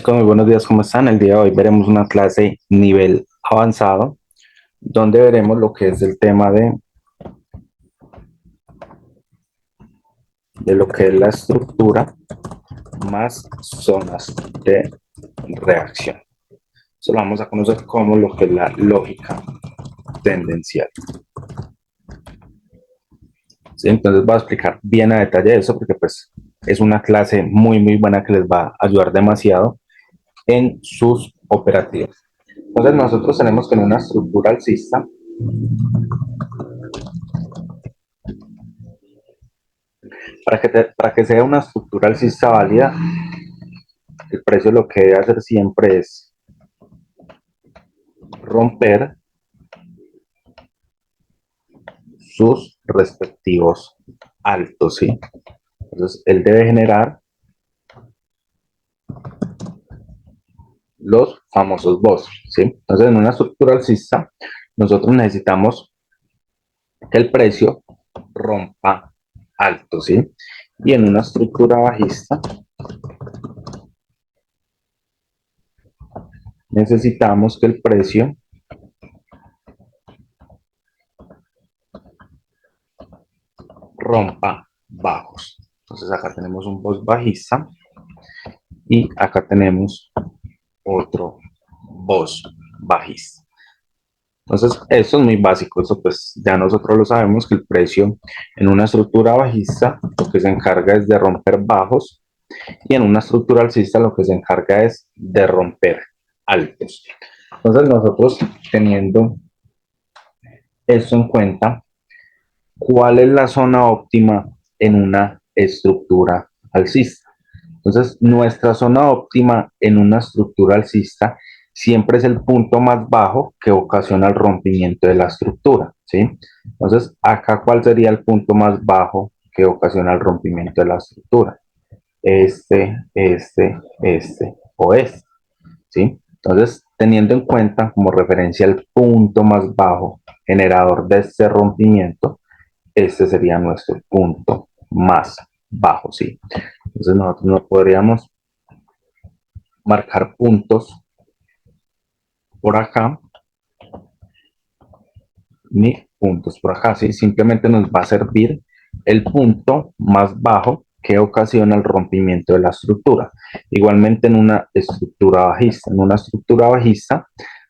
Chicos, muy buenos días, ¿cómo están? El día de hoy veremos una clase nivel avanzado, donde veremos lo que es el tema de lo que es la estructura más zonas de reacción. Eso lo vamos a conocer como lo que es la lógica tendencial. ¿Sí? Entonces voy a explicar bien a detalle eso porque pues es una clase muy buena que les va a ayudar demasiado en sus operativos. Entonces nosotros tenemos que en una estructura alcista para que sea una estructura alcista válida, el precio lo que debe hacer siempre es romper sus respectivos altos, ¿sí? Entonces, él debe generar los famosos BOS, ¿sí? Entonces, en una estructura alcista, nosotros necesitamos que el precio rompa alto, ¿sí? Y en una estructura bajista, necesitamos que el precio rompa bajos. Entonces, acá tenemos un BOS bajista y acá tenemos otro BOS bajista. Entonces, eso es muy básico, eso pues ya nosotros lo sabemos que el precio en una estructura bajista lo que se encarga es de romper bajos y en una estructura alcista lo que se encarga es de romper altos. Entonces, nosotros teniendo esto en cuenta, ¿cuál es la zona óptima en una estructura alcista? Entonces, nuestra zona óptima en una estructura alcista siempre es el punto más bajo que ocasiona el rompimiento de la estructura, ¿sí? Entonces, acá, ¿cuál sería el punto más bajo que ocasiona el rompimiento de la estructura? Este o este, ¿sí? Entonces, teniendo en cuenta como referencia el punto más bajo generador de este rompimiento, este sería nuestro punto más bajo, ¿sí? Entonces nosotros no podríamos marcar puntos por acá ni puntos por acá, ¿sí? Simplemente nos va a servir el punto más bajo que ocasiona el rompimiento de la estructura. Igualmente en una estructura bajista. En una estructura bajista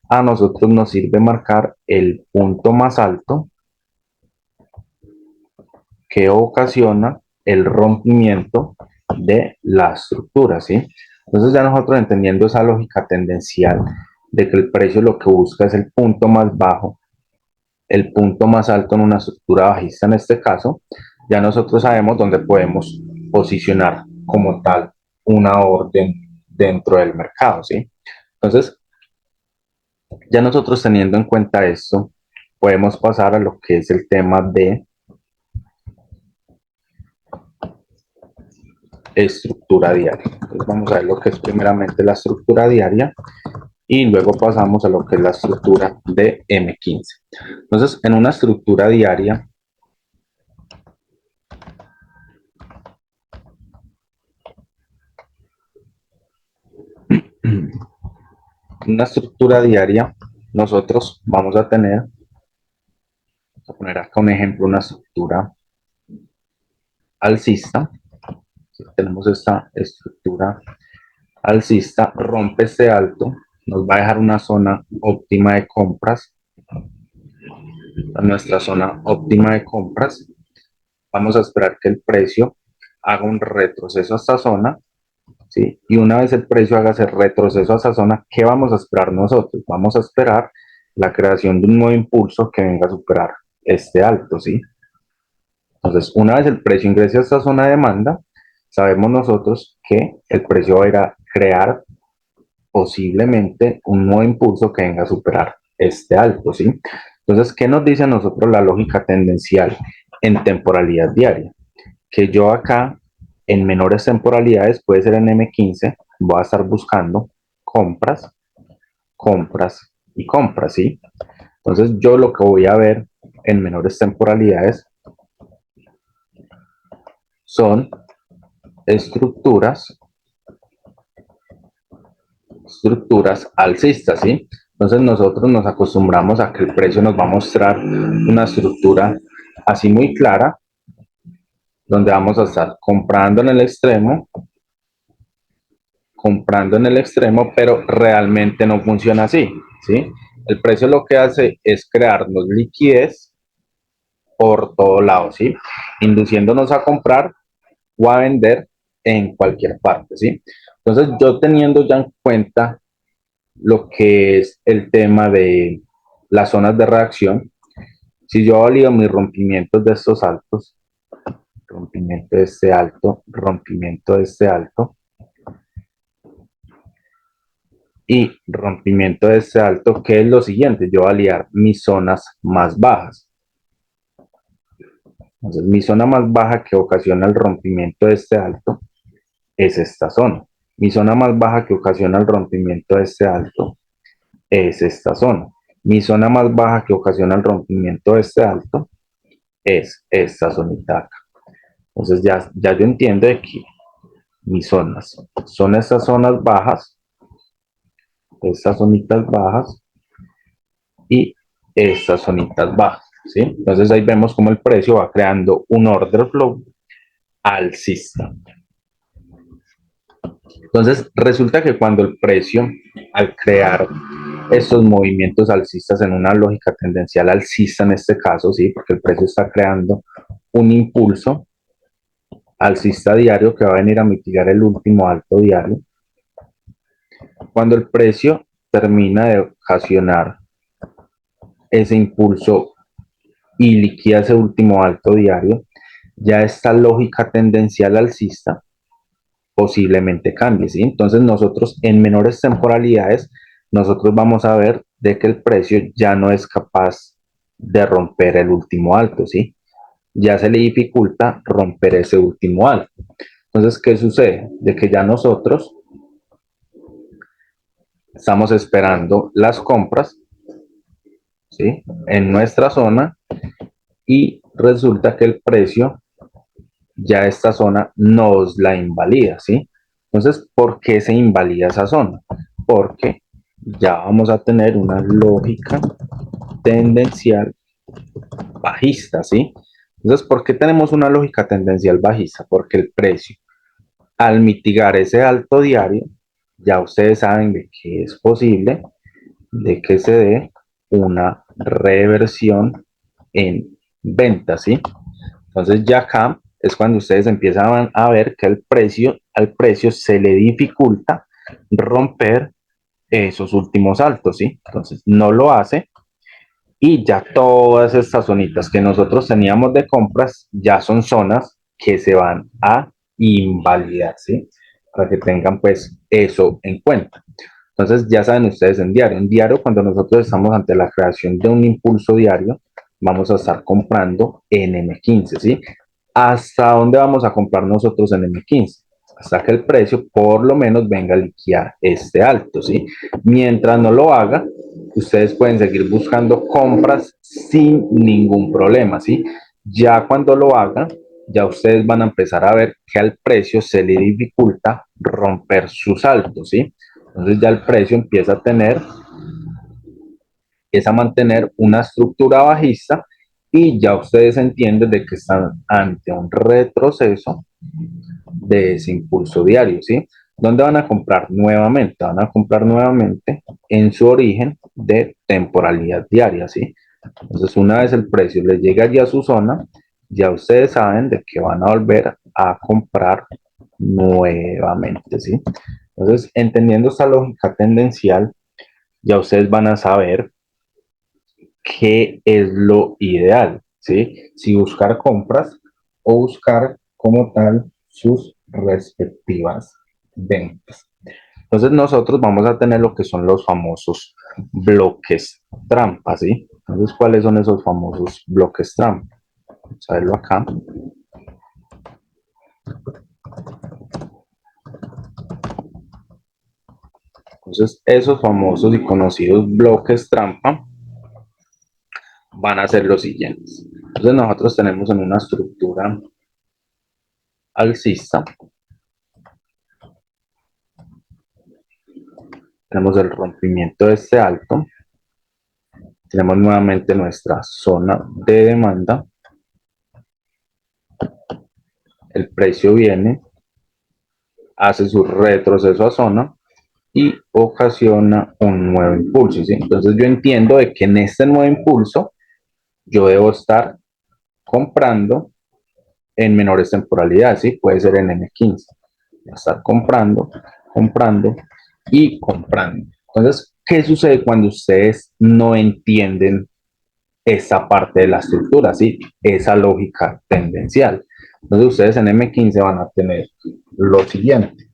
a nosotros nos sirve marcar el punto más alto que ocasiona el rompimiento de la estructura, ¿sí? Entonces ya nosotros entendiendo esa lógica tendencial de que el precio lo que busca es el punto más bajo, el punto más alto en una estructura bajista en este caso, ya nosotros sabemos dónde podemos posicionar como tal una orden dentro del mercado, ¿sí? Entonces, ya nosotros teniendo en cuenta esto, podemos pasar a lo que es el tema de estructura diaria. Entonces vamos a ver lo que es primeramente la estructura diaria y luego pasamos a lo que es la estructura de M15. Entonces, en una estructura diaria, nosotros vamos a tener, vamos a poner acá un ejemplo, una estructura alcista. Si tenemos esta estructura alcista, rompe este alto, nos va a dejar una zona óptima de compras. A nuestra zona óptima de compras, vamos a esperar que el precio haga un retroceso a esta zona, ¿sí? Y una vez el precio haga ese retroceso a esa zona, ¿qué vamos a esperar nosotros? Vamos a esperar la creación de un nuevo impulso que venga a superar este alto, ¿sí? Entonces, una vez el precio ingrese a esta zona de demanda, sabemos nosotros que el precio va a ir a crear posiblemente un nuevo impulso que venga a superar este alto, ¿sí? Entonces, ¿qué nos dice a nosotros la lógica tendencial en temporalidad diaria? Que yo acá, en menores temporalidades, puede ser en M15, voy a estar buscando compras, compras y compras, ¿sí? Entonces, yo lo que voy a ver en menores temporalidades son estructuras estructuras alcistas, ¿sí? Entonces nosotros nos acostumbramos a que el precio nos va a mostrar una estructura así muy clara, donde vamos a estar comprando en el extremo, pero realmente no funciona así, ¿sí? El precio lo que hace es crearnos liquidez por todo lado, ¿sí? Induciéndonos a comprar o a vender en cualquier parte, ¿sí? Entonces, yo teniendo ya en cuenta lo que es el tema de las zonas de reacción, si yo valido mis rompimientos de estos altos, rompimiento de este alto, rompimiento de este alto y rompimiento de este alto, que es lo siguiente, yo validar mis zonas más bajas. Entonces, mi zona más baja que ocasiona el rompimiento de este alto es esta zona. Mi zona más baja que ocasiona el rompimiento de este alto es esta zona. Mi zona más baja que ocasiona el rompimiento de este alto es esta zonita acá. Entonces ya yo entiendo de que mis zonas son estas zonas bajas, estas zonitas bajas y estas zonitas bajas, ¿sí? Entonces ahí vemos cómo el precio va creando un order flow alcista. Entonces resulta que cuando el precio, al crear estos movimientos alcistas en una lógica tendencial alcista en este caso, ¿sí? Porque el precio está creando un impulso alcista diario que va a venir a mitigar el último alto diario. Cuando el precio termina de ocasionar ese impulso y liquida ese último alto diario, ya esta lógica tendencial alcista posiblemente cambie, ¿sí? Entonces nosotros en menores temporalidades, nosotros vamos a ver de que el precio ya no es capaz de romper el último alto, ¿sí? Ya se le dificulta romper ese último alto. Entonces, ¿qué sucede? De que ya nosotros estamos esperando las compras, ¿sí? En nuestra zona y resulta que el precio ya esta zona nos la invalida, ¿sí? Entonces, ¿por qué se invalida esa zona? Porque ya vamos a tener una lógica tendencial bajista, ¿sí? Entonces, ¿por qué tenemos una lógica tendencial bajista? Porque el precio, al mitigar ese alto diario, ya ustedes saben de que es posible de que se dé una reversión en venta, ¿sí? Entonces ya acá es cuando ustedes empiezan a ver que al precio se le dificulta romper esos últimos altos, ¿sí? Entonces no lo hace y ya todas estas zonitas que nosotros teníamos de compras ya son zonas que se van a invalidar, ¿sí? Para que tengan pues eso en cuenta. Entonces ya saben ustedes en diario cuando nosotros estamos ante la creación de un impulso diario, vamos a estar comprando en M15, ¿sí? ¿Hasta dónde vamos a comprar nosotros en M15? Hasta que el precio por lo menos venga a liquidar este alto, ¿sí? Mientras no lo haga, ustedes pueden seguir buscando compras sin ningún problema, ¿sí? Ya cuando lo hagan, ya ustedes van a empezar a ver que al precio se le dificulta romper sus altos, ¿sí? Entonces ya el precio empieza a mantener una estructura bajista y ya ustedes entienden de que están ante un retroceso de ese impulso diario, ¿sí? ¿Dónde van a comprar nuevamente? Van a comprar nuevamente en su origen de temporalidad diaria, ¿sí? Entonces, una vez el precio les llega ya a su zona, ya ustedes saben de que van a volver a comprar nuevamente, ¿sí? Entonces, entendiendo esta lógica tendencial, ya ustedes van a saber qué es lo ideal, ¿sí? Si buscar compras o buscar como tal sus respectivas ventas. Entonces nosotros vamos a tener lo que son los famosos bloques trampa, ¿sí? Entonces, ¿cuáles son esos famosos bloques trampa? Vamos a verlo acá. Entonces, esos famosos y conocidos bloques trampa van a ser los siguientes. Entonces, nosotros tenemos en una estructura alcista, tenemos el rompimiento de este alto, tenemos nuevamente nuestra zona de demanda, el precio viene, hace su retroceso a zona y ocasiona un nuevo impulso, ¿sí? Entonces yo entiendo de que en este nuevo impulso yo debo estar comprando en menores temporalidades, ¿sí? Puede ser en M15, estar comprando, comprando y comprando. Entonces, ¿qué sucede cuando ustedes no entienden esa parte de la estructura, ¿sí? Esa lógica tendencial? Entonces ustedes en M15 van a tener lo siguiente.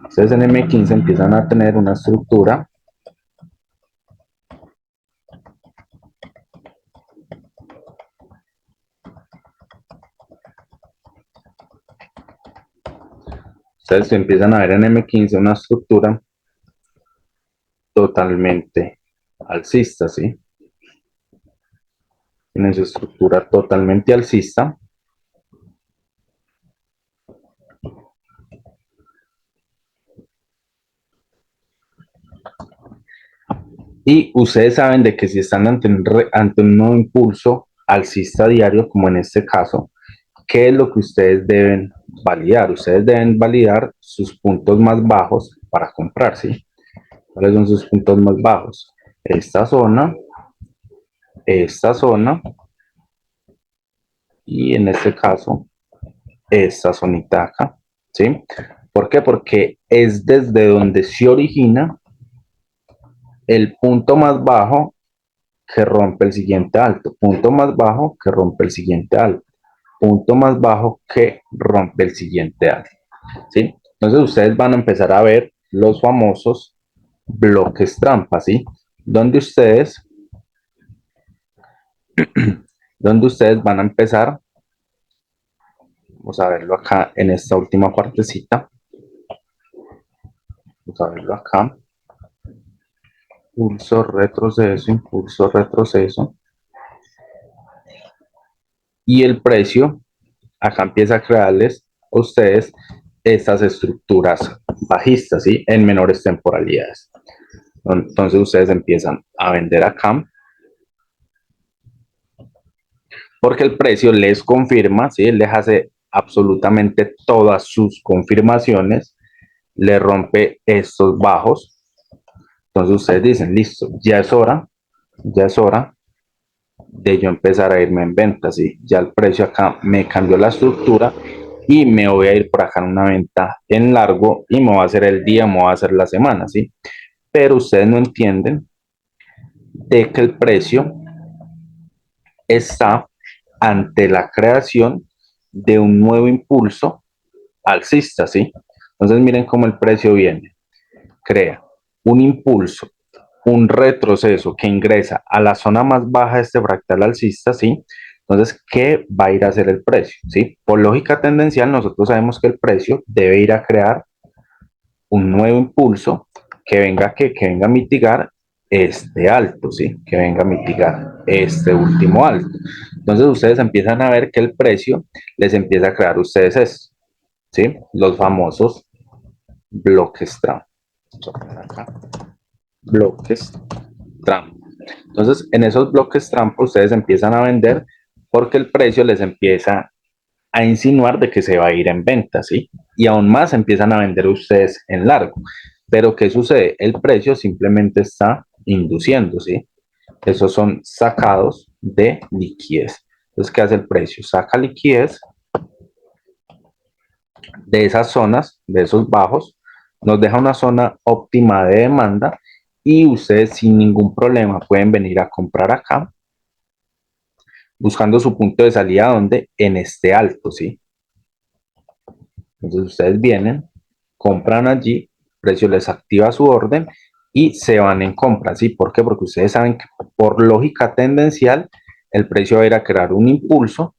Ustedes en M15 empiezan a tener una estructura ustedes empiezan a ver en M15 una estructura totalmente alcista, ¿sí? Tienen su estructura totalmente alcista. Y ustedes saben de que si están ante un nuevo impulso alcista diario, como en este caso, ¿qué es lo que ustedes deben validar? Ustedes deben validar sus puntos más bajos para comprar, ¿sí? ¿Cuáles son sus puntos más bajos? Esta zona y en este caso, esta zonita acá, ¿sí? ¿Por qué? Porque es desde donde se origina el punto más bajo que rompe el siguiente alto, punto más bajo que rompe el siguiente alto, punto más bajo que rompe el siguiente alto, ¿sí? Entonces ustedes van a empezar a ver los famosos bloques trampa, ¿sí? Donde ustedes, donde ustedes van a empezar, vamos a verlo acá en esta última partecita, vamos a verlo acá, impulso, retroceso, impulso, retroceso, y el precio acá empieza a crearles a ustedes estas estructuras bajistas, ¿sí? En menores temporalidades. Entonces ustedes empiezan a vender acá porque el precio les confirma, ¿sí? Les hace absolutamente todas sus confirmaciones, le rompe estos bajos. Entonces ustedes dicen, listo, ya es hora de yo empezar a irme en venta, ¿sí? Ya el precio acá me cambió la estructura y me voy a ir por acá en una venta en largo y me va a hacer el día, me va a hacer la semana, ¿sí? Pero ustedes no entienden de que el precio está ante la creación de un nuevo impulso alcista, ¿sí? Entonces miren cómo el precio viene, crea un impulso, un retroceso que ingresa a la zona más baja de este fractal alcista, ¿sí? Entonces, ¿qué va a ir a hacer el precio? ¿Sí? Por lógica tendencial, nosotros sabemos que el precio debe ir a crear un nuevo impulso que venga a mitigar este alto, ¿sí? Que venga a mitigar este último alto. Entonces, ustedes empiezan a ver que el precio les empieza a crear ustedes esto, ¿sí? Los famosos bloques trampa. Bloques trampa. Entonces, en esos bloques trampa ustedes empiezan a vender porque el precio les empieza a insinuar de que se va a ir en venta, ¿sí? Y aún más empiezan a vender ustedes en largo. Pero ¿qué sucede? El precio simplemente está induciendo, ¿sí? Esos son sacados de liquidez. Entonces, ¿qué hace el precio? Saca liquidez de esas zonas, de esos bajos, nos deja una zona óptima de demanda y ustedes sin ningún problema pueden venir a comprar acá buscando su punto de salida donde en este alto, ¿sí? Entonces ustedes vienen, compran allí, el precio les activa su orden y se van en compra, ¿sí? ¿Por qué? Porque ustedes saben que por lógica tendencial el precio va a ir a crear un impulso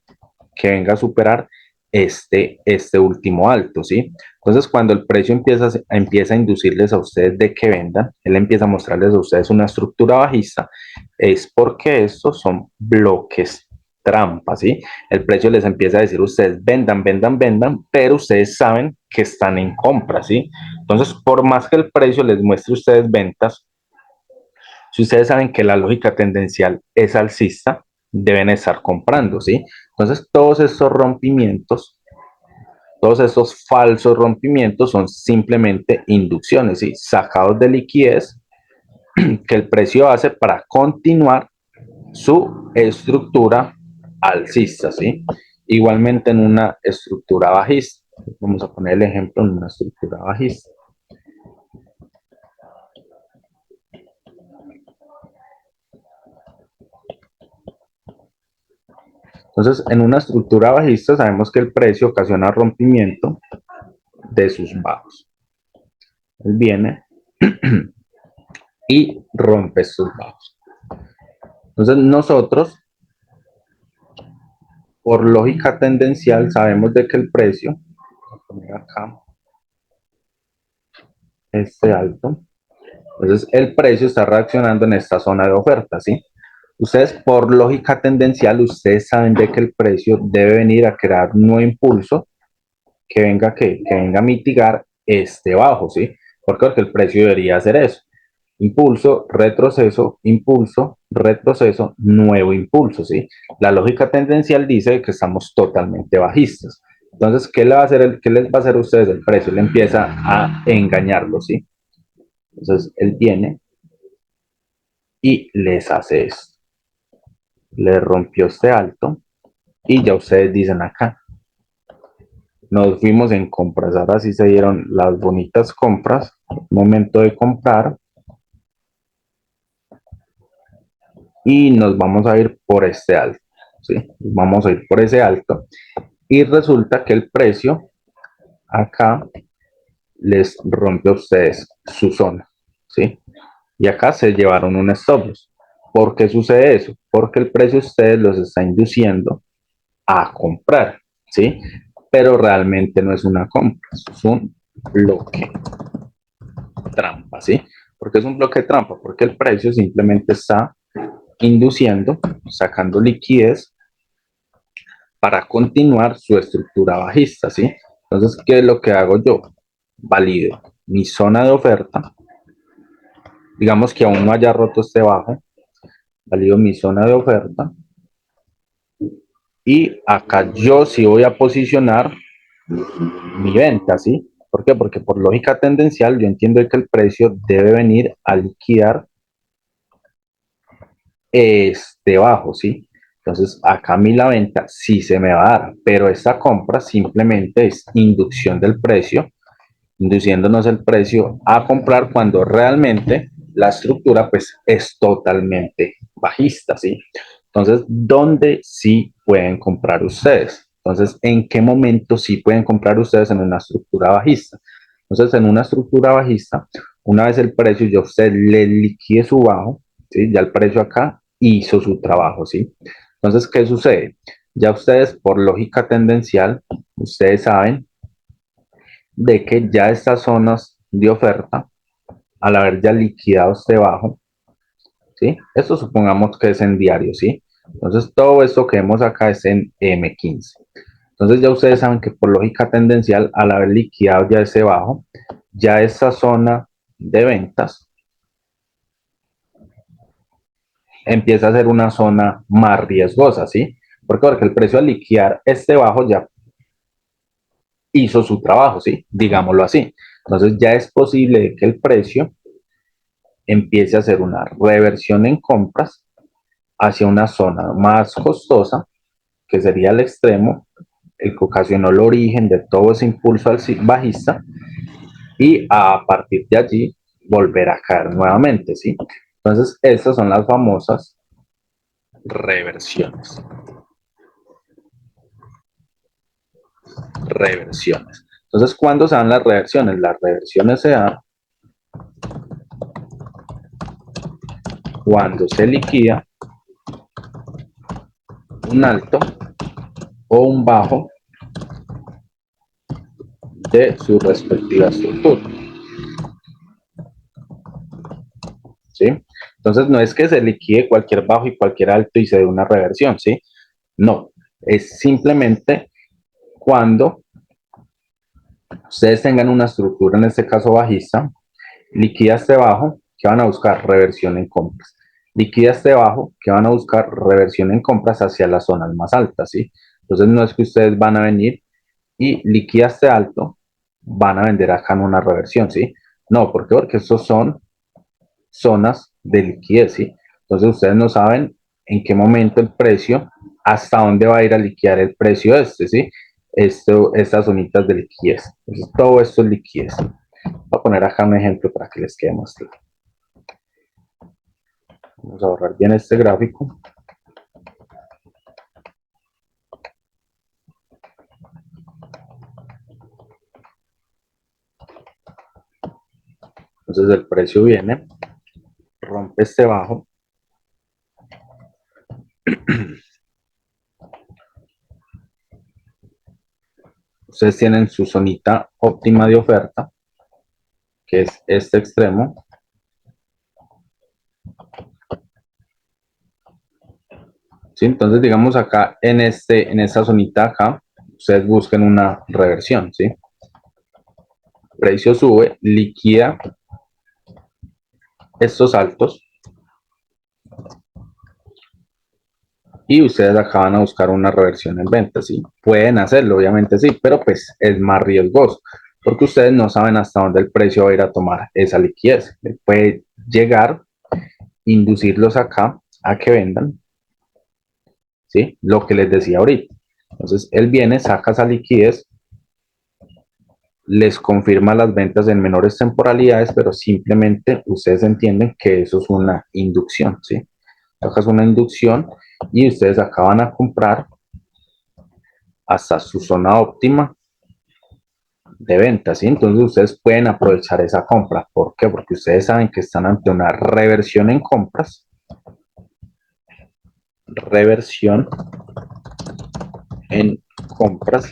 que venga a superar este último alto, ¿sí? Entonces, cuando el precio empieza a inducirles a ustedes de que vendan, él empieza a mostrarles a ustedes una estructura bajista, es porque estos son bloques trampa, ¿sí? El precio les empieza a decir ustedes vendan, vendan, vendan, pero ustedes saben que están en compra, ¿sí? Entonces, por más que el precio les muestre a ustedes ventas, si ustedes saben que la lógica tendencial es alcista, deben estar comprando, ¿sí? Entonces, todos estos rompimientos, todos estos falsos rompimientos son simplemente inducciones, ¿sí? Sacados de liquidez que el precio hace para continuar su estructura alcista, ¿sí? Igualmente en una estructura bajista. Vamos a poner el ejemplo en una estructura bajista. Entonces, en una estructura bajista sabemos que el precio ocasiona rompimiento de sus bajos. Él viene y rompe sus bajos. Entonces, nosotros, por lógica tendencial, sabemos de que el precio, voy a poner acá, este alto, entonces el precio está reaccionando en esta zona de oferta, ¿sí? Ustedes, por lógica tendencial, ustedes saben de que el precio debe venir a crear un nuevo impulso que venga, que venga a mitigar este bajo, ¿sí? Porque el precio debería hacer eso. Impulso, retroceso, nuevo impulso, ¿sí? La lógica tendencial dice que estamos totalmente bajistas. Entonces, ¿qué, le va a hacer qué les va a hacer a ustedes el precio? Le empieza a engañarlo, ¿sí? Entonces, él viene y les hace esto. Le rompió este alto y ya ustedes dicen acá, nos fuimos en compras, ahora sí se dieron las bonitas compras, momento de comprar y nos vamos a ir por este alto, ¿sí? Vamos a ir por ese alto y resulta que el precio acá les rompe a ustedes su zona, ¿sí? Y acá se llevaron un stop loss. ¿Por qué sucede eso? Porque el precio ustedes los está induciendo a comprar, ¿sí? Pero realmente no es una compra, es un bloque trampa, ¿sí? Porque es un bloque trampa, porque el precio simplemente está induciendo, sacando liquidez para continuar su estructura bajista, ¿sí? Entonces, ¿qué es lo que hago yo? Valido mi zona de oferta, digamos que aún no haya roto este bajo, valido mi zona de oferta y acá yo sí voy a posicionar mi venta, ¿sí? ¿Por qué? Porque por lógica tendencial yo entiendo que el precio debe venir a liquidar este bajo, ¿sí? Entonces acá a mí la venta sí se me va a dar, pero esta compra simplemente es inducción del precio, induciéndonos el precio a comprar cuando realmente la estructura pues es totalmente bajista, ¿sí? Entonces, ¿dónde sí pueden comprar ustedes? Entonces, ¿en qué momento sí pueden comprar ustedes en una estructura bajista? Entonces, en una estructura bajista, una vez el precio ya usted le liquide su bajo, ¿sí? Ya el precio acá hizo su trabajo, ¿sí? Entonces, ¿qué sucede? Ya ustedes, por lógica tendencial, ustedes saben de que ya estas zonas de oferta, al haber ya liquidado este bajo, ¿sí? Esto supongamos que es en diario, ¿sí? Entonces, todo esto que vemos acá es en M15. Entonces, ya ustedes saben que por lógica tendencial, al haber liquidado ya ese bajo, ya esta zona de ventas empieza a ser una zona más riesgosa, ¿sí? ¿Por qué? Porque el precio al liquidar este bajo ya hizo su trabajo, ¿sí? Digámoslo así. Entonces, ya es posible que el precio empiece a hacer una reversión en compras hacia una zona más costosa, que sería el extremo, el que ocasionó el origen de todo ese impulso bajista, y a partir de allí volver a caer nuevamente, ¿sí? Entonces, estas son las famosas reversiones. Reversiones. Entonces, ¿cuándo se dan las reversiones? Las reversiones se dan cuando se liquida un alto o un bajo de su respectiva estructura, ¿sí? Entonces, no es que se liquide cualquier bajo y cualquier alto y se dé una reversión, ¿sí? No, es simplemente cuando ustedes tengan una estructura, en este caso bajista, liquida este bajo, que van a buscar reversión en compras. Liquida este bajo, que van a buscar reversión en compras hacia las zonas más altas, ¿sí? Entonces no es que ustedes van a venir y liquida este alto, van a vender acá en una reversión, ¿sí? No, ¿por qué? Porque estos son zonas de liquidez, ¿sí? Entonces ustedes no saben en qué momento el precio, hasta dónde va a ir a liquidar el precio este, ¿sí? Estas zonitas de liquidez. Entonces, todo esto es liquidez. Voy a poner acá un ejemplo para que les quede más claro. Vamos a borrar bien este gráfico. Entonces el precio viene, rompe este bajo. Ustedes tienen su zonita óptima de oferta, que es este extremo. ¿Sí? Entonces, digamos acá en esta zonita acá, ustedes busquen una reversión, ¿sí? Precio sube, liquida estos altos y ustedes acá van a buscar una reversión en venta, ¿sí? Pueden hacerlo, obviamente sí, pero pues es más riesgoso porque ustedes no saben hasta dónde el precio va a ir a tomar esa liquidez. Puede llegar, inducirlos acá a que vendan, ¿sí? Lo que les decía ahorita. Entonces, él viene, saca esa liquidez, les confirma las ventas en menores temporalidades, pero simplemente ustedes entienden que eso es una inducción, ¿sí? Acá es una inducción y ustedes acaban a comprar hasta su zona óptima de venta, ¿sí? Entonces ustedes pueden aprovechar esa compra. ¿Por qué? Porque ustedes saben que están ante una reversión en compras, reversión en compras,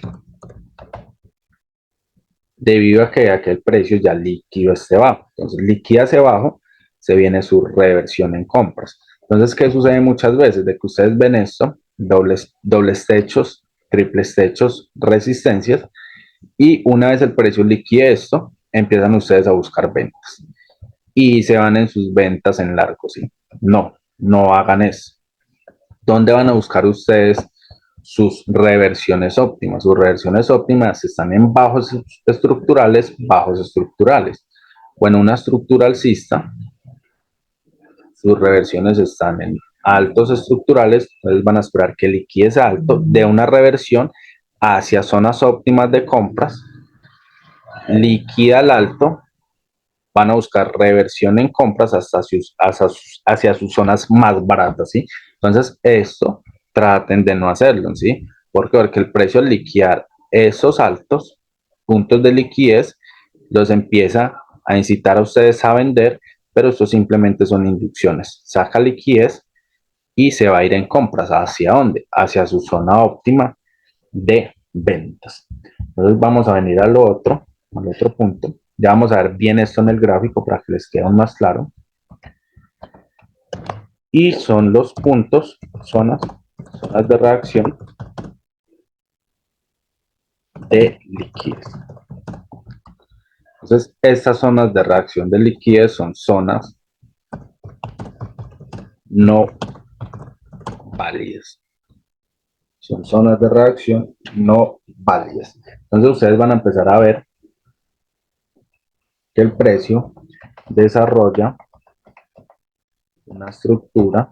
debido a que aquel precio ya líquido esté bajo. Entonces liquida hacia abajo, se viene su reversión en compras. Entonces, ¿qué sucede muchas veces? De que ustedes ven esto, dobles techos, triples techos, resistencias, y una vez el precio liquide esto, empiezan ustedes a buscar ventas. Y se van en sus ventas en largo, ¿sí? No, no hagan eso. ¿Dónde van a buscar ustedes sus reversiones óptimas? Sus reversiones óptimas están en bajos estructurales. O en una estructura alcista, sus reversiones están en altos estructurales, entonces van a esperar que liquidez alto de una reversión hacia zonas óptimas de compras, liquida al alto, van a buscar reversión en compras hacia sus zonas más baratas, ¿sí? Entonces, esto traten de no hacerlo, ¿sí? Porque el precio al liquidar esos altos puntos de liquidez los empieza a incitar a ustedes a vender, pero esto simplemente son inducciones. Saca liquidez y se va a ir en compras. ¿Hacia dónde? Hacia su zona óptima de ventas. Entonces vamos a venir al otro punto. Ya vamos a ver bien esto en el gráfico para que les quede aún más claro. Y son los puntos, zonas de reacción de liquidez. Entonces, estas zonas de reacción de liquidez son zonas no válidas. Son zonas de reacción no válidas. Entonces, ustedes van a empezar a ver que el precio desarrolla una estructura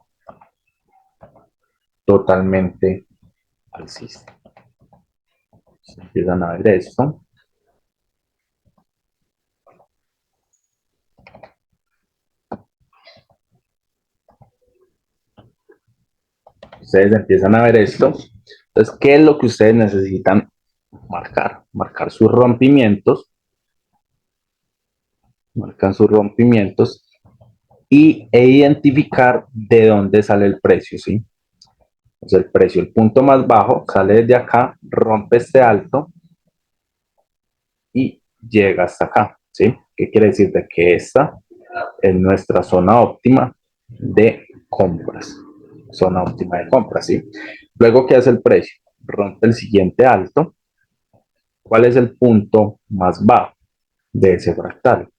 totalmente alcista. Se empiezan a ver esto. Ustedes empiezan a ver esto. Entonces, ¿qué es lo que ustedes necesitan marcar? Marcar sus rompimientos. Marcan sus rompimientos e identificar de dónde sale el precio, ¿sí? Entonces, el precio, el punto más bajo, sale desde acá, rompe este alto y llega hasta acá, ¿sí? ¿Qué quiere decir? De que esta es nuestra zona óptima de compras. Zona óptima de compras, ¿sí? Luego, ¿qué hace el precio? Rompe el siguiente alto. ¿cuál es el punto más bajo de ese fractal?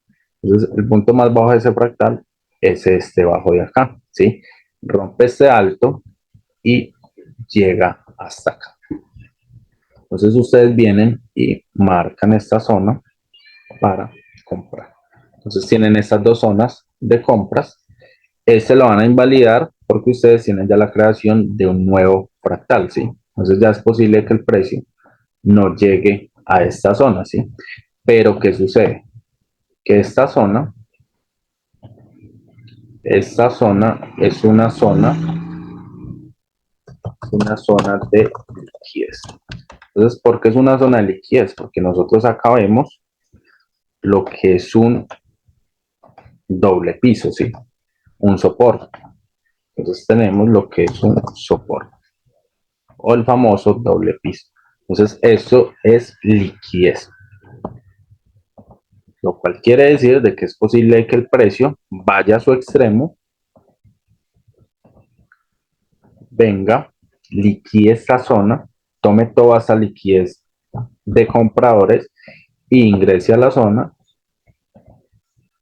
Entonces, el punto más bajo de ese fractal es este bajo de acá, ¿sí? Rompe este alto y llega hasta acá. Entonces, ustedes vienen y marcan esta zona para comprar. Entonces, tienen estas dos zonas de compras. Este lo van a invalidar porque ustedes tienen ya la creación de un nuevo fractal, ¿sí? Entonces, ya es posible que el precio no llegue a esta zona, ¿sí? Pero, ¿qué sucede? Que esta zona es una zona de liquidez. Entonces, ¿por qué es una zona de liquidez? Porque nosotros acá vemos lo que es un doble piso, ¿sí? Un soporte. Entonces tenemos lo que es un soporte o el famoso doble piso. Entonces, esto es liquidez, lo cual quiere decir de que es posible que el precio vaya a su extremo, venga, liquide esta zona, tome toda esta liquidez de compradores e ingrese a la zona.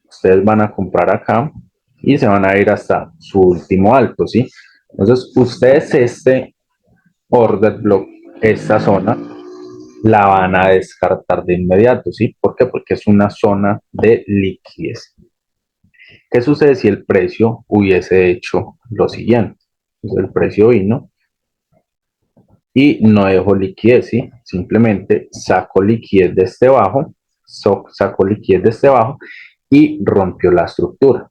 Ustedes van a comprar acá y se van a ir hasta su último alto, ¿sí? Entonces, ustedes este order block, esta zona, la van a descartar de inmediato, ¿sí? ¿Por qué? Porque es una zona de liquidez. ¿Qué sucede si el precio hubiese hecho lo siguiente? Entonces, el precio vino y no dejó liquidez, ¿sí? Simplemente sacó liquidez de este bajo, sacó liquidez de este bajo y rompió la estructura.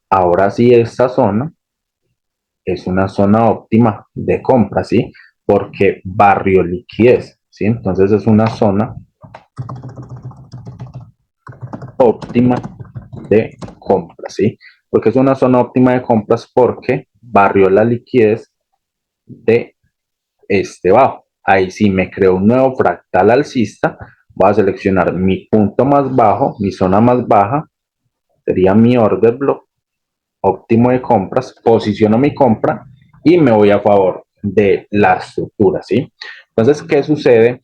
Ahora sí, esta zona es una zona óptima de compra, ¿sí? Porque barrió liquidez, ¿sí? Entonces es una zona óptima de compra, ¿sí? Porque es una zona óptima de compras porque barrió la liquidez de este bajo. Ahí sí me creo un nuevo fractal alcista, voy a seleccionar mi punto más bajo, mi zona más baja, sería mi order block óptimo de compras, posiciono mi compra y me voy a favor de la estructura, ¿sí? Entonces, ¿qué sucede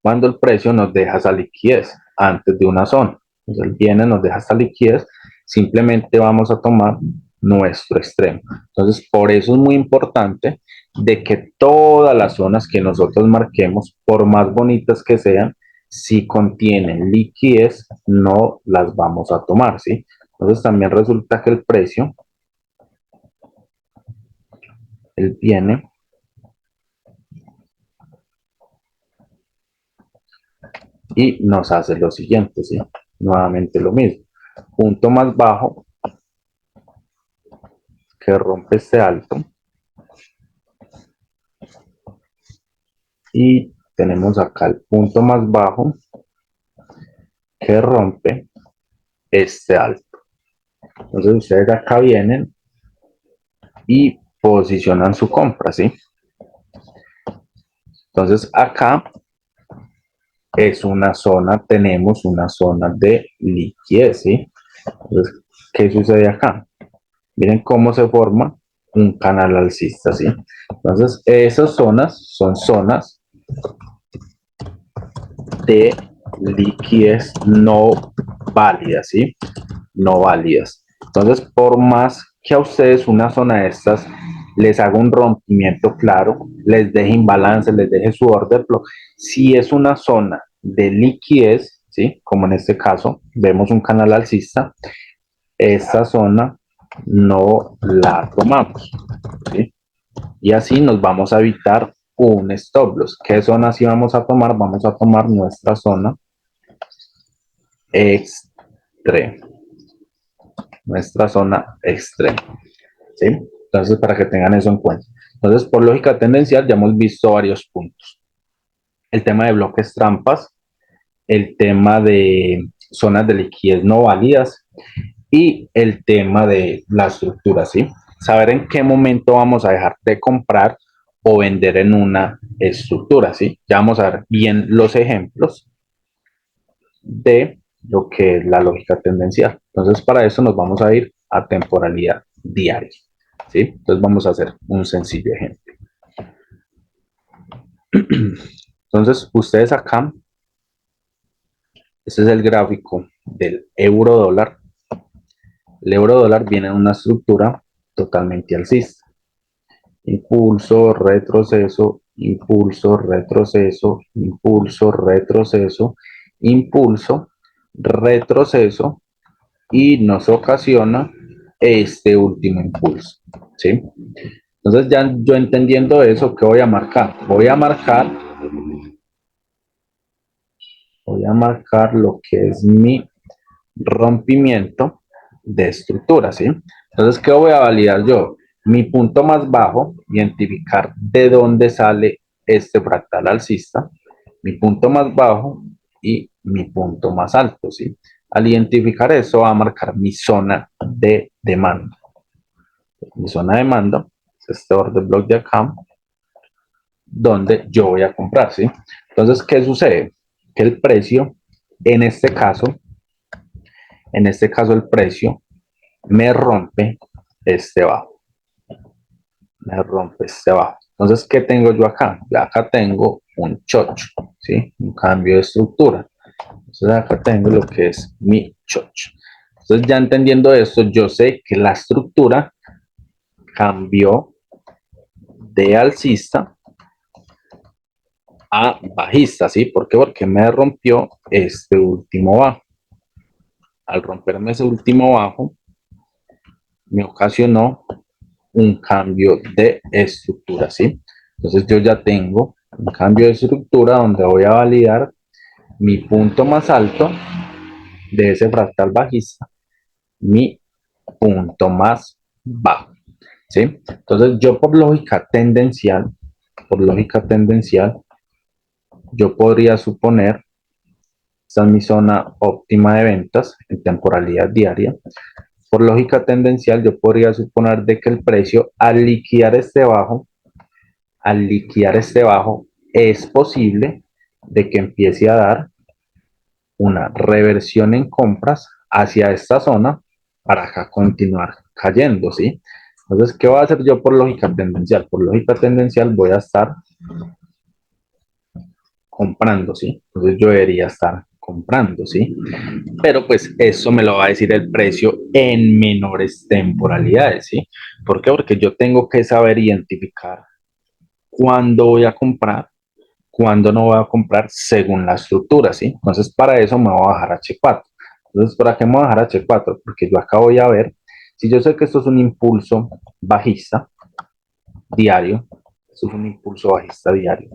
cuando el precio nos deja esa liquidez antes de una zona? Entonces, él viene, nos deja esta liquidez, simplemente vamos a tomar nuestro extremo. Entonces, por eso es muy importante de que todas las zonas que nosotros marquemos, por más bonitas que sean, si contienen liquidez, no las vamos a tomar, ¿sí? Entonces, también resulta que el precio, él viene y nos hace lo siguiente, ¿sí? Nuevamente lo mismo. Punto más bajo que rompe este alto y tenemos acá el punto más bajo que rompe este alto. Entonces ustedes acá vienen y posicionan su compra, ¿sí? Entonces acá es una zona, tenemos una zona de liquidez, ¿sí? Entonces, ¿qué sucede acá? Miren cómo se forma un canal alcista, ¿sí? Entonces, esas zonas son zonas de liquidez no válidas, ¿sí? No válidas. Entonces, por más que a ustedes una zona de estas les haga un rompimiento claro, les deje imbalance, les deje su order flow, si es una zona de liquidez, ¿sí? Como en este caso, vemos un canal alcista, esta zona no la tomamos, ¿sí? Y así nos vamos a evitar un stop loss. ¿Qué zona sí vamos a tomar? Vamos a tomar nuestra zona extrema. Nuestra zona extrema, ¿sí? Entonces, para que tengan eso en cuenta. Entonces, por lógica tendencial, ya hemos visto varios puntos. El tema de bloques trampas, el tema de zonas de liquidez no válidas y el tema de la estructura, ¿sí? Saber en qué momento vamos a dejar de comprar o vender en una estructura, ¿sí? Ya vamos a ver bien los ejemplos de lo que es la lógica tendencial. Entonces, para eso nos vamos a ir a temporalidad diaria, ¿sí? Entonces, vamos a hacer un sencillo ejemplo. Entonces, ustedes acá, este es el gráfico del euro dólar. El euro dólar viene en una estructura totalmente alcista. Impulso, retroceso, impulso, retroceso, impulso, retroceso, impulso, retroceso, y nos ocasiona este último impulso, ¿sí? Entonces ya yo entendiendo eso, ¿qué voy a marcar? Voy a marcar lo que es mi rompimiento de estructura, ¿sí? Entonces, ¿qué voy a validar yo? Mi punto más bajo, identificar de dónde sale este fractal alcista, mi punto más bajo y mi punto más alto, ¿sí? Al identificar eso, va a marcar mi zona de demanda. Mi zona de demanda es este order block de acá, donde yo voy a comprar, ¿sí? Entonces, ¿qué sucede? Que el precio, en este caso el precio me rompe este bajo. Me rompe este bajo. Entonces, ¿qué tengo yo acá? Acá tengo un chocho, ¿sí? Un cambio de estructura. Entonces, acá tengo lo que es mi chocho. Entonces, ya entendiendo esto, yo sé que la estructura cambió de alcista a bajista, ¿sí? ¿Por qué? Porque me rompió este último bajo. Al romperme ese último bajo, me ocasionó un cambio de estructura, ¿sí? Entonces yo ya tengo un cambio de estructura donde voy a validar mi punto más alto de ese fractal bajista, mi punto más bajo, ¿sí? Entonces yo por lógica tendencial, yo podría suponer, esta es mi zona óptima de ventas en temporalidad diaria, por lógica tendencial yo podría suponer de que el precio al liquidar este bajo, es posible de que empiece a dar una reversión en compras hacia esta zona para acá continuar cayendo, ¿sí? Entonces, ¿qué voy a hacer yo por lógica tendencial? Por lógica tendencial voy a estar comprando, ¿sí? Entonces yo debería estar comprando, ¿sí? Pero pues eso me lo va a decir el precio en menores temporalidades, ¿sí? ¿Por qué? Porque yo tengo que saber identificar cuándo voy a comprar, cuándo no voy a comprar según la estructura, ¿sí? Entonces, para eso me voy a bajar a H4. Entonces, ¿para qué me voy a bajar a H4? Porque yo acá voy a ver, si yo sé que esto es un impulso bajista diario, esto es un impulso bajista diario,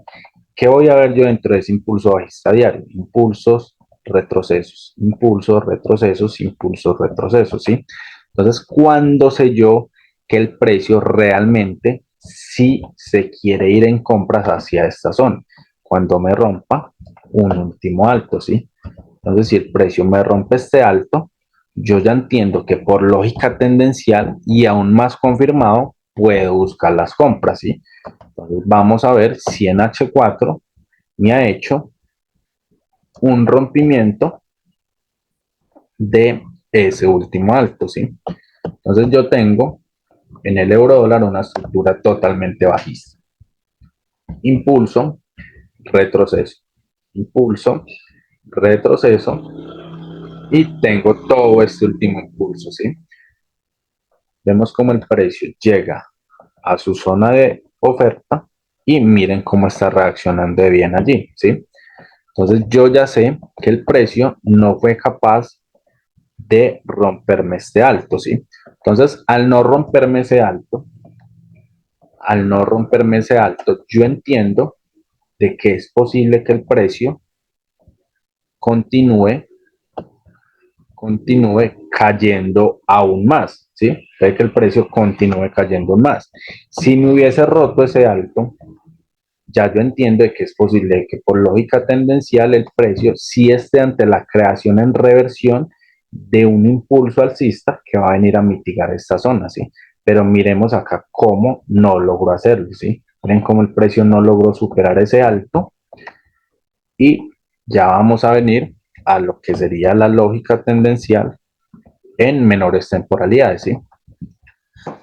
¿qué voy a ver yo dentro de ese impulso bajista diario? Impulsos, retrocesos, impulsos, retrocesos, impulsos, retrocesos, ¿sí? Entonces, ¿cuándo sé yo que el precio realmente sí se quiere ir en compras hacia esta zona? Cuando me rompa un último alto, ¿sí? Entonces, si el precio me rompe este alto, yo ya entiendo que por lógica tendencial y aún más confirmado, puedo buscar las compras, ¿sí? Entonces, vamos a ver si en H4 me ha hecho un rompimiento de ese último alto, ¿sí? Entonces, yo tengo en el euro dólar una estructura totalmente bajista. Impulso, retroceso, impulso, retroceso, y tengo todo este último impulso, ¿sí? Vemos cómo el precio llega a su zona de oferta y miren cómo está reaccionando de bien allí, ¿sí? Entonces yo ya sé que el precio no fue capaz de romperme este alto, ¿sí? Entonces al no romperme ese alto, yo entiendo de que es posible que el precio continúe cayendo aún más, ¿sí? Puede que el precio continúe cayendo más. Si me hubiese roto ese alto, ya yo entiendo de que es posible que por lógica tendencial el precio sí esté ante la creación en reversión de un impulso alcista que va a venir a mitigar esta zona, ¿sí? Pero miremos acá cómo no logró hacerlo, ¿sí? Miren cómo el precio no logró superar ese alto y ya vamos a venir a lo que sería la lógica tendencial en menores temporalidades, ¿sí?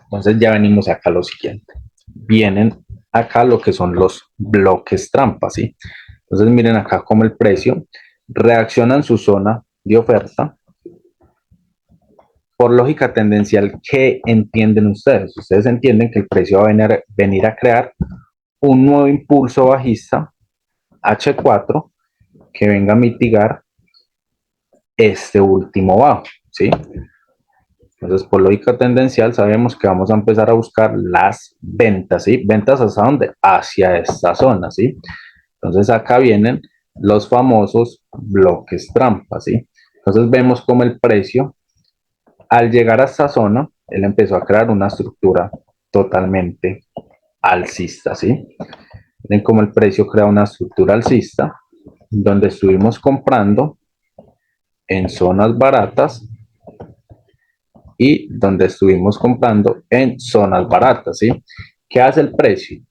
Entonces ya venimos acá a lo siguiente. Vienen acá lo que son los bloques trampa, ¿sí? Entonces miren acá como el precio reacciona en su zona de oferta. Por lógica tendencial, ¿qué entienden ustedes? Ustedes entienden que el precio va a venir a crear un nuevo impulso bajista H4 que venga a mitigar este último bajo, ¿sí? Entonces, por lógica tendencial, sabemos que vamos a empezar a buscar las ventas, ¿sí? ¿Ventas hacia dónde? Hacia esta zona, ¿sí? Entonces, acá vienen los famosos bloques trampa, ¿sí? Entonces, vemos como el precio, al llegar a esta zona, él empezó a crear una estructura totalmente alcista, ¿sí? Ven cómo el precio crea una estructura alcista, donde estuvimos comprando en zonas baratas y donde estuvimos comprando en zonas baratas, ¿sí? ¿Qué hace el precio?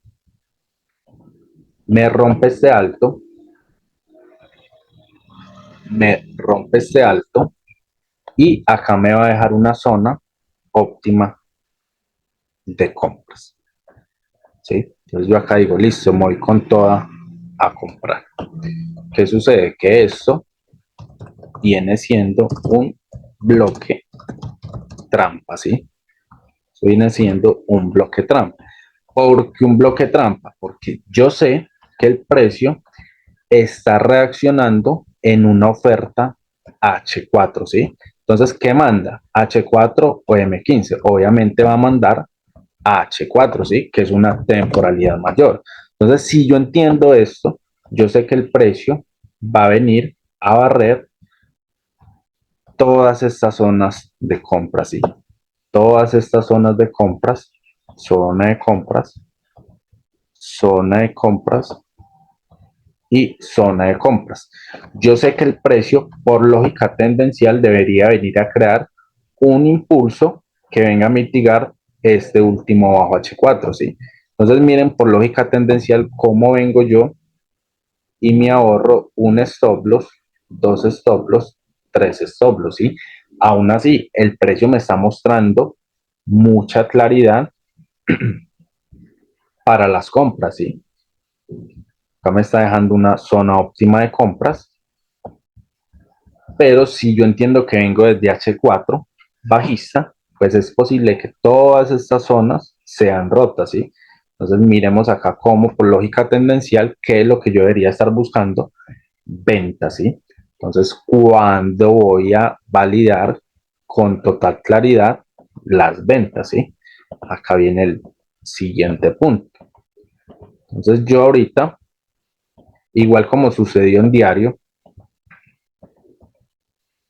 Me rompe este alto, y acá me va a dejar una zona óptima de compras, ¿sí? Entonces yo acá digo, listo, me voy con toda a comprar. ¿Qué sucede? Que esto viene siendo un bloque trampa, ¿sí? Esto viene siendo un bloque trampa. ¿Por qué un bloque trampa? Porque yo sé que el precio está reaccionando en una oferta H4, ¿sí? Entonces, ¿qué manda? H4 o M15. Obviamente va a mandar H4, ¿sí? Que es una temporalidad mayor. Entonces, si yo entiendo esto, yo sé que el precio va a venir a barrer todas estas zonas de compras, ¿sí? Todas estas zonas de compras, zona de compras, zona de compras y zona de compras. Yo sé que el precio, por lógica tendencial, debería venir a crear un impulso que venga a mitigar este último bajo H4, ¿sí? Entonces miren por lógica tendencial cómo vengo yo y me ahorro un stop loss, dos stop loss, tres stop loss, ¿sí? Aún así, el precio me está mostrando mucha claridad para las compras, ¿sí? Acá me está dejando una zona óptima de compras, pero si yo entiendo que vengo desde H4 bajista, pues es posible que todas estas zonas sean rotas, ¿sí? Entonces miremos acá como por lógica tendencial, qué es lo que yo debería estar buscando, ventas, ¿sí? Entonces, ¿cuándo voy a validar con total claridad las ventas, ¿sí? Acá viene el siguiente punto. Entonces yo ahorita, igual como sucedió en diario,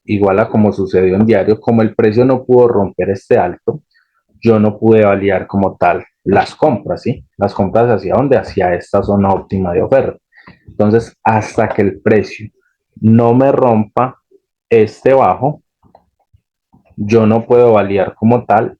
igual a como sucedió en diario, como el precio no pudo romper este alto, yo no pude validar como tal las compras, ¿sí? Las compras hacia dónde? Hacia esta zona óptima de oferta. Entonces, hasta que el precio no me rompa este bajo, yo no puedo validar como tal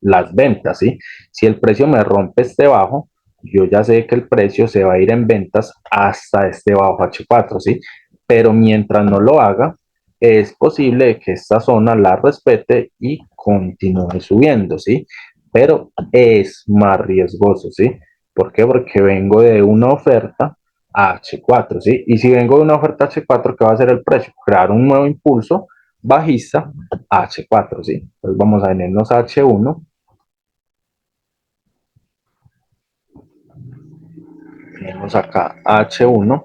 las ventas, ¿sí? Si el precio me rompe este bajo, yo ya sé que el precio se va a ir en ventas hasta este bajo H4, ¿sí? Pero mientras no lo haga, es posible que esta zona la respete y continúe subiendo, ¿sí? Pero es más riesgoso, ¿sí? ¿Por qué? Porque vengo de una oferta H4, ¿sí? Y si vengo de una oferta H4, ¿qué va a hacer el precio? Crear un nuevo impulso bajista H4, ¿sí? Entonces vamos a venirnos a H1. Tenemos acá H1,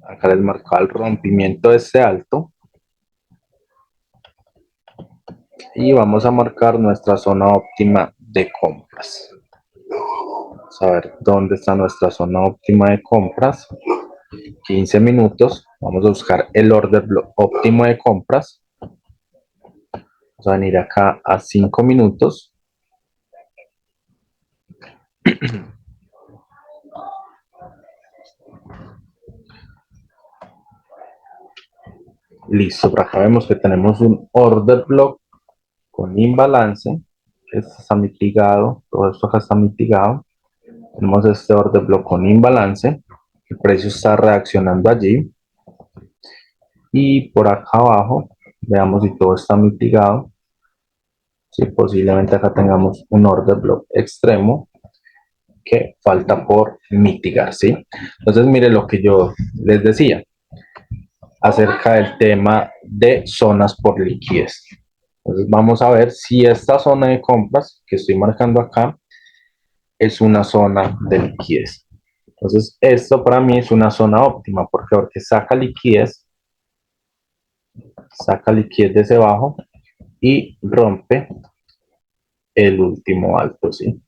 acá les marcaba el rompimiento de este alto y vamos a marcar nuestra zona óptima de compras. Vamos a ver dónde está nuestra zona óptima de compras. 15 minutos, vamos a buscar el order block óptimo de compras. Vamos a venir acá a 5 minutos. Listo, por acá vemos que tenemos un order block con imbalance. Este está mitigado, todo esto acá está mitigado. Tenemos este order block con imbalance. El precio está reaccionando allí. Y por acá abajo, veamos si todo está mitigado. Si posiblemente acá tengamos un order block extremo. que falta por mitigar, ¿sí? Entonces, mire lo que yo les decía acerca del tema de zonas por liquidez. Entonces, vamos a ver si esta zona de compras que estoy marcando acá es una zona de liquidez. Entonces, esto para mí es una zona óptima. ¿Por qué? Porque saca liquidez desde abajo y rompe el último alto, ¿sí?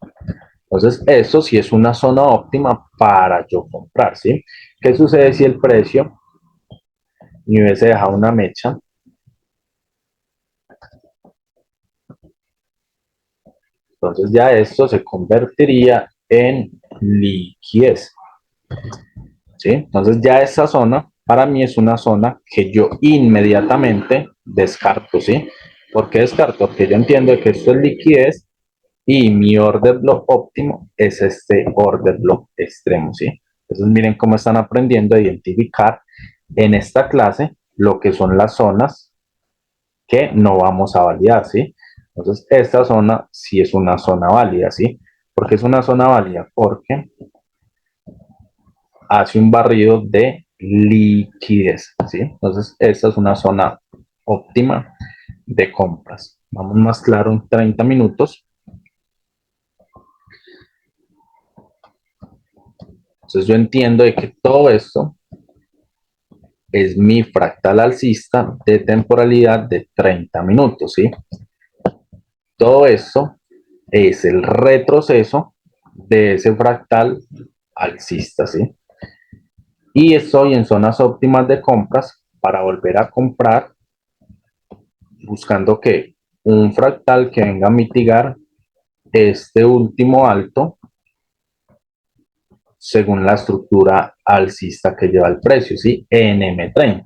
Entonces, esto sí es una zona óptima para yo comprar, ¿sí? ¿Qué sucede si el precio me hubiese dejado una mecha? Entonces ya esto se convertiría en liquidez, ¿sí? Entonces ya esta zona para mí es una zona que yo inmediatamente descarto, ¿sí? ¿Por qué descarto? Porque yo entiendo que esto es liquidez y mi order block óptimo es este order block extremo, ¿sí? Entonces miren cómo están aprendiendo a identificar en esta clase lo que son las zonas que no vamos a validar, ¿sí? Entonces esta zona sí es una zona válida, ¿sí? ¿Por qué es una zona válida? Porque hace un barrido de liquidez, ¿sí? Entonces esta es una zona óptima de compras. Vamos más claro en 30 minutos. Entonces yo entiendo de que todo esto es mi fractal alcista de temporalidad de 30 minutos, ¿sí? Todo esto es el retroceso de ese fractal alcista, ¿sí? Y estoy en zonas óptimas de compras para volver a comprar buscando que un fractal que venga a mitigar este último alto según la estructura alcista que lleva el precio, ¿sí? En M30.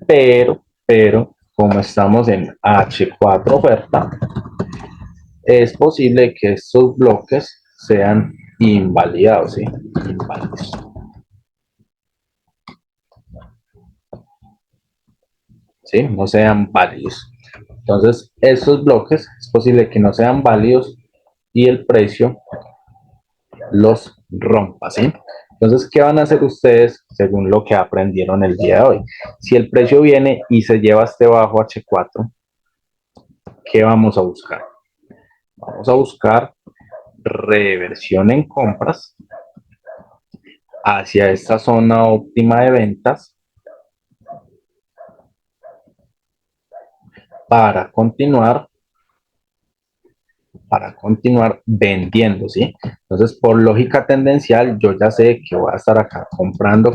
Pero, como estamos en H4 oferta, es posible que estos bloques sean invalidados, ¿sí? Inválidos. ¿Sí? No sean válidos. Entonces, estos bloques es posible que no sean válidos y el precio los rompa, ¿sí? Entonces, ¿qué van a hacer ustedes según lo que aprendieron el día de hoy? Si el precio viene y se lleva este bajo H4, ¿qué vamos a buscar? Vamos a buscar reversión en compras hacia esta zona óptima de ventas para continuar vendiendo, ¿sí? Entonces, por lógica tendencial, yo ya sé que voy a estar acá comprando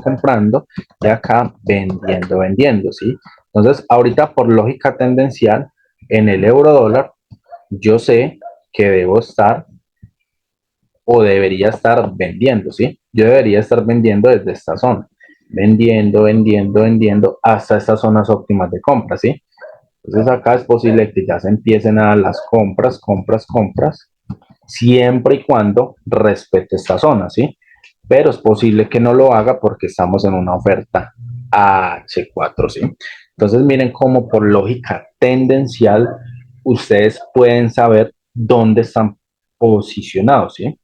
y acá vendiendo, ¿sí? Entonces, ahorita por lógica tendencial, en el euro dólar, yo sé que debo estar o debería estar vendiendo, ¿sí? Yo debería estar vendiendo desde esta zona, vendiendo hasta estas zonas óptimas de compra, ¿sí? Entonces acá es posible que ya se empiecen a las compras, siempre y cuando respete esta zona, ¿sí? Pero es posible que no lo haga porque estamos en una oferta H4, ¿sí? Entonces miren cómo por lógica tendencial ustedes pueden saber dónde están posicionados, ¿sí?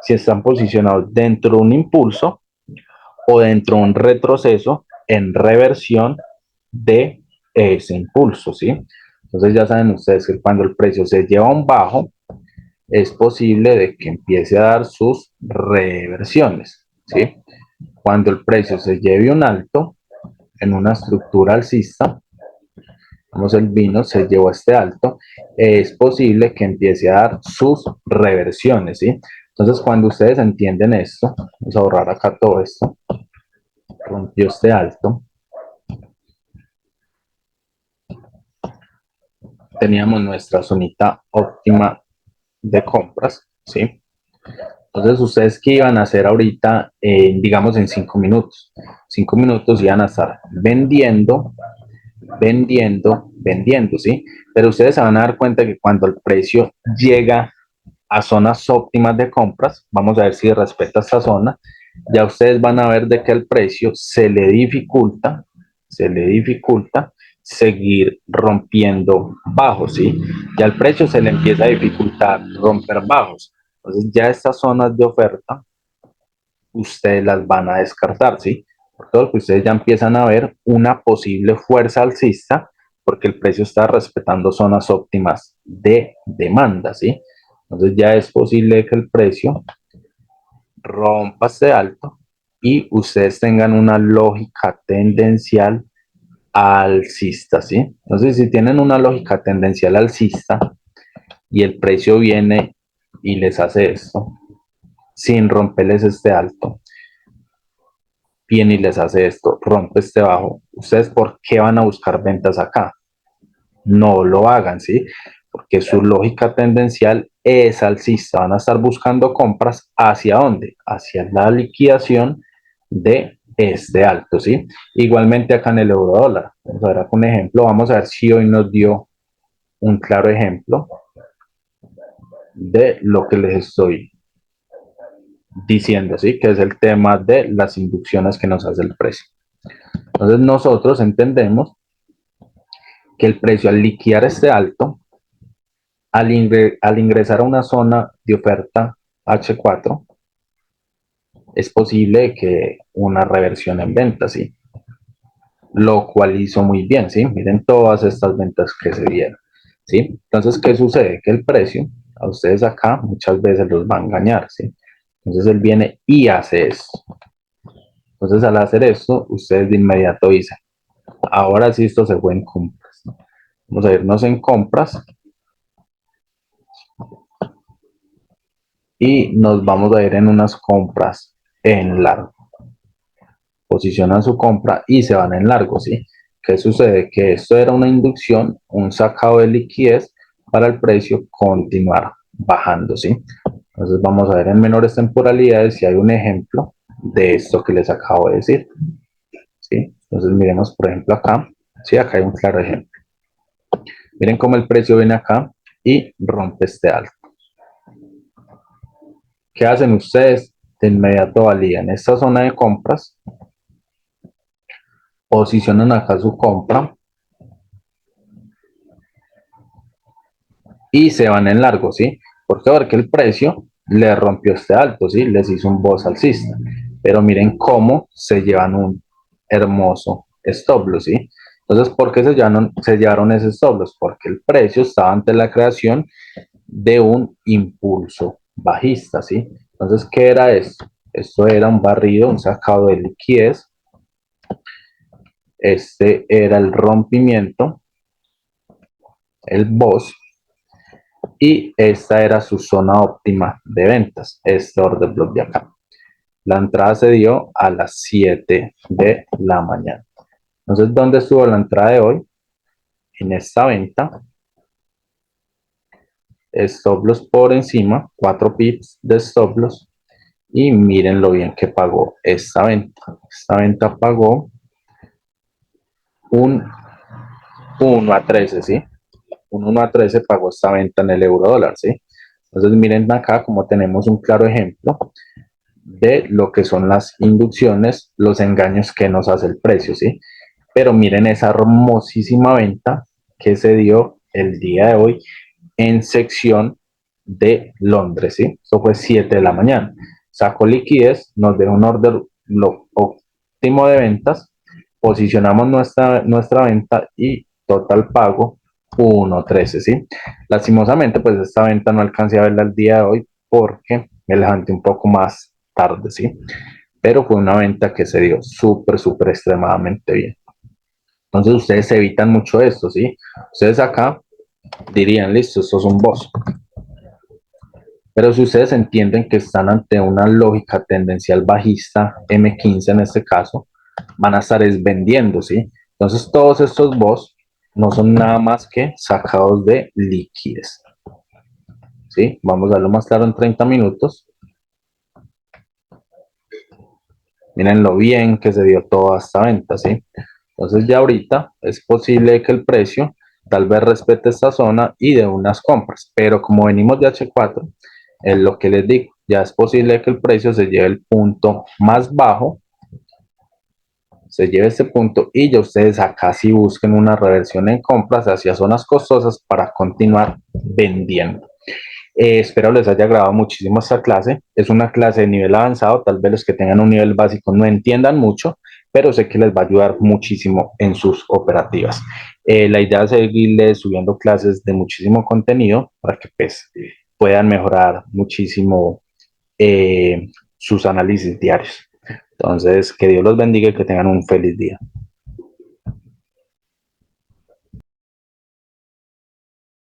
Si están posicionados dentro de un impulso o dentro de un retroceso en reversión de ese impulso, ¿sí? Entonces ya saben ustedes que cuando el precio se lleva a un bajo, es posible de que empiece a dar sus reversiones, ¿sí? Cuando el precio se lleve un alto en una estructura alcista, vamos, el vino se llevó a este alto, es posible que empiece a dar sus reversiones, ¿sí? Entonces cuando ustedes entienden esto, vamos a borrar acá todo esto, rompió este alto, teníamos nuestra zonita óptima de compras, ¿sí? Entonces, ¿ustedes qué iban a hacer ahorita, digamos, en 5 minutos? 5 minutos iban a estar vendiendo, ¿sí? Pero ustedes se van a dar cuenta que cuando el precio llega a zonas óptimas de compras, vamos a ver si respeta esta zona, ya ustedes van a ver de que el precio se le dificulta seguir rompiendo bajos, ¿sí? Ya el precio se le empieza a dificultar romper bajos. Entonces ya estas zonas de oferta, ustedes las van a descartar, ¿sí? Porque ustedes ya empiezan a ver una posible fuerza alcista porque el precio está respetando zonas óptimas de demanda, ¿sí? Entonces ya es posible que el precio rompa este alto y ustedes tengan una lógica tendencial alcista, ¿sí? Entonces, si tienen una lógica tendencial alcista y el precio viene y les hace esto, sin romperles este alto, viene y les hace esto, rompe este bajo, ¿ustedes por qué van a buscar ventas acá? No lo hagan, ¿sí? Porque su lógica tendencial es alcista. Van a estar buscando compras hacia dónde? Hacia la liquidación de este alto, ¿sí? Igualmente acá en el euro dólar. Vamos a ver acá un ejemplo. Vamos a ver si hoy nos dio un claro ejemplo de lo que les estoy diciendo, ¿sí? Que es el tema de las inducciones que nos hace el precio. Entonces nosotros entendemos que el precio al liquidar este alto, al ingresar a una zona de oferta H4, es posible que una reversión en ventas, ¿sí? Lo cual hizo muy bien, ¿sí? Miren todas estas ventas que se dieron, ¿sí? Entonces, ¿qué sucede? Que el precio a ustedes acá muchas veces los va a engañar, ¿sí? Entonces él viene y hace esto. Entonces al hacer esto, ustedes de inmediato dicen, ahora sí esto se fue en compras, ¿no? Vamos a irnos en compras y nos vamos a ir en unas compras en largo. Posicionan su compra y se van en largo, ¿sí? ¿Qué sucede? Que esto era una inducción, un sacado de liquidez para el precio continuar bajando, ¿sí? Entonces vamos a ver en menores temporalidades si hay un ejemplo de esto que les acabo de decir, ¿sí? Entonces miremos, por ejemplo, acá, ¿sí? Acá hay un claro ejemplo. Miren cómo el precio viene acá y rompe este alto. ¿Qué hacen ustedes? De inmediato validan esta zona de compras, posicionan acá su compra y se van en largo, ¿sí? ¿Por qué? Porque el precio le rompió este alto, ¿sí? Les hizo un boss alcista. Pero miren cómo se llevan un hermoso stop loss, ¿sí? Entonces, ¿por qué se llevaron ese stop loss? Porque el precio estaba ante la creación de un impulso bajista, ¿sí? Entonces, ¿qué era esto? Esto era un barrido, un sacado de liquidez. Este era el rompimiento, el boss, y esta era su zona óptima de ventas, este order block de acá. La entrada se dio a las 7 de la mañana. Entonces, ¿dónde estuvo la entrada de hoy? En esta venta, stop loss por encima, 4 pips de stop loss, y miren lo bien que pagó esta venta. Esta venta pagó un 1 a 13, ¿sí? Un 1 a 13 pagó esta venta en el euro dólar, ¿sí? Entonces miren acá como tenemos un claro ejemplo de lo que son las inducciones, los engaños que nos hace el precio, ¿sí? Pero miren esa hermosísima venta que se dio el día de hoy en sección de Londres, ¿sí? Eso fue 7 de la mañana. Sacó liquidez, nos dejó un order lo óptimo de ventas, posicionamos nuestra venta y total pago 1.13, ¿sí? Lastimosamente, pues esta venta no alcancé a verla el día de hoy porque me levanté un poco más tarde, ¿sí? Pero fue una venta que se dio súper, súper extremadamente bien. Entonces ustedes evitan mucho esto, ¿sí? Ustedes acá dirían, listo, esto es un boss. Pero si ustedes entienden que están ante una lógica tendencial bajista, M15 en este caso, van a estar vendiendo, ¿sí? Entonces todos estos boss no son nada más que sacados de liquidez, ¿sí? Vamos a verlo más claro en 30 minutos. Miren lo bien que se dio toda esta venta, ¿sí? Entonces ya ahorita es posible que el precio tal vez respete esta zona y de unas compras, pero como venimos de H4, es lo que les digo, ya es posible que el precio se lleve el punto más bajo, se lleve este punto y ya ustedes acá sí busquen una reversión en compras hacia zonas costosas para continuar vendiendo. Espero les haya agradado muchísimo esta clase. Es una clase de nivel avanzado, tal vez los que tengan un nivel básico no entiendan mucho, pero sé que les va a ayudar muchísimo en sus operativas. La idea es seguirles subiendo clases de muchísimo contenido para que pues, puedan mejorar muchísimo sus análisis diarios. Entonces, que Dios los bendiga y que tengan un feliz día.